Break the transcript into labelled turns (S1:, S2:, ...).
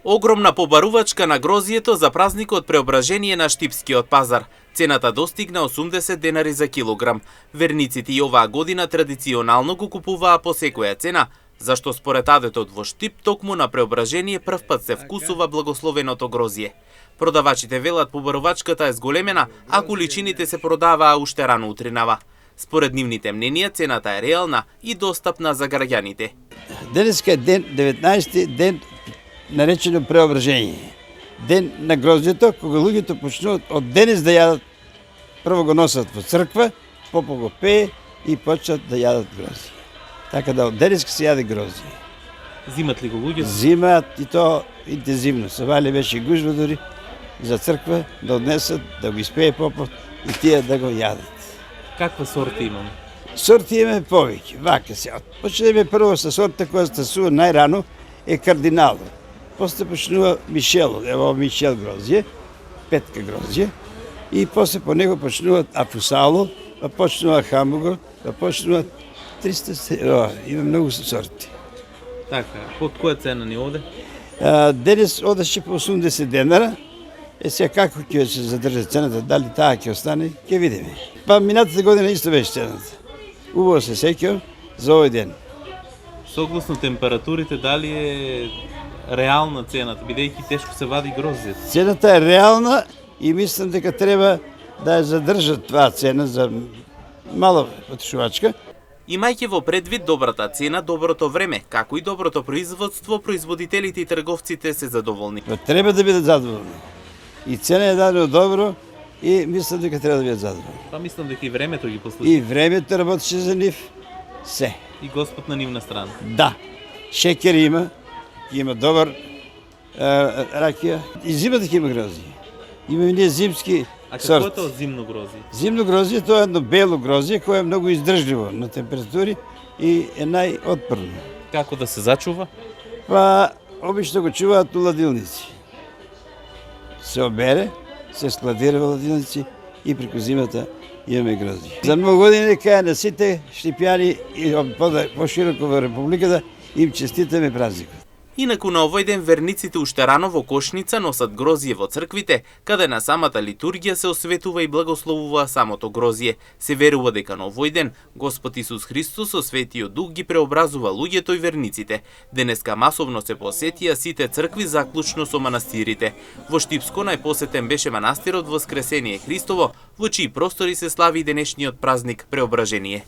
S1: Огромна побарувачка на грозието за празникот Преображение на Штипскиот пазар. Цената достигна 80 денари за килограм. Верниците и оваа година традиционално го купуваа по секоја цена, зашто според адетот во Штип токму на Преображение прв пат се вкусува благословеното грозие. Продавачите велат побарувачката е зголемена, а количините се продаваа уште рано утринава. Според нивните мненија, цената е реална и достапна за граѓаните.
S2: Денеска е ден 19 ден наречено Преображение. Ден на грозието, кога луѓето почнуваат од денес да јадат, прво го носат во црква, попо го пее и почнат да јадат грозие. Така да од денеска се јаде грозие.
S1: Зимат ли го луѓето?
S2: Зимаат и то интензивно. Савале беше гужва дори за црква да однесат, да го испее попот и тие да го јадат.
S1: Каква сорта имаме?
S2: Сорти имаме повеќе. Вака се. Почнеме прво со сорта која стасува најрано е кардинало. После почнува Мишел, ево Мишел грозие, петка грозие. И после по него почнуваат Афусало, па почнува Хамбургер, па почнуваат 300, има многу сорти.
S1: Така, под која цена ни оде?
S2: Денес одеше по 80 денара. Сега како ќе се задржи цената, дали таа ќе остане, ќе видиме. Па минатата година исто беше цената. Убаво се сеќавам за овој ден.
S1: Согласно температурите, дали е реална цената, бидејќи тешко се вади грозието?
S2: Цената е реална и мислам дека треба да ја задржат таа цена за мала потрошувачка.
S1: Имајќи во предвид добрата цена, доброто време, како и доброто производство, производителите и трговците се задоволни.
S2: Треба да бидат задоволни. И цена е дадено добро и мислам дека треба да бидат задоволни.
S1: Па мислам дека и времето ги послужи.
S2: И времето работеше за нив се.
S1: И Господ на нивна страна.
S2: Да. Шекер има добар ракија. И зимата ќе има грозие. Имаме ние зимски сорти.
S1: А какво е тоа зимно грозие?
S2: Зимно грозие тоа е едно бело грозие кое е многу издржливо на температури и е најотпорно.
S1: Како да се зачува?
S2: Па обично го чуваат у ладилници. Се обере, се складира во ладилници и преку зимата имаме грозие. За многу години кај на сите штипјани и пошироко во републиката им честитаме празникот.
S1: Инаку на овој ден верниците уште рано во кошница носат грозие во црквите, каде на самата литургија се осветува и благословува самото грозие. Се верува дека на овој ден Господ Исус Христос со Светиот Дух ги преобразува луѓето и верниците. Денеска масовно се посетија сите цркви заклучно со манастирите. Во Штипско најпосетен беше манастирот Воскресение Христово, во чии простори се слави денешниот празник Преображение.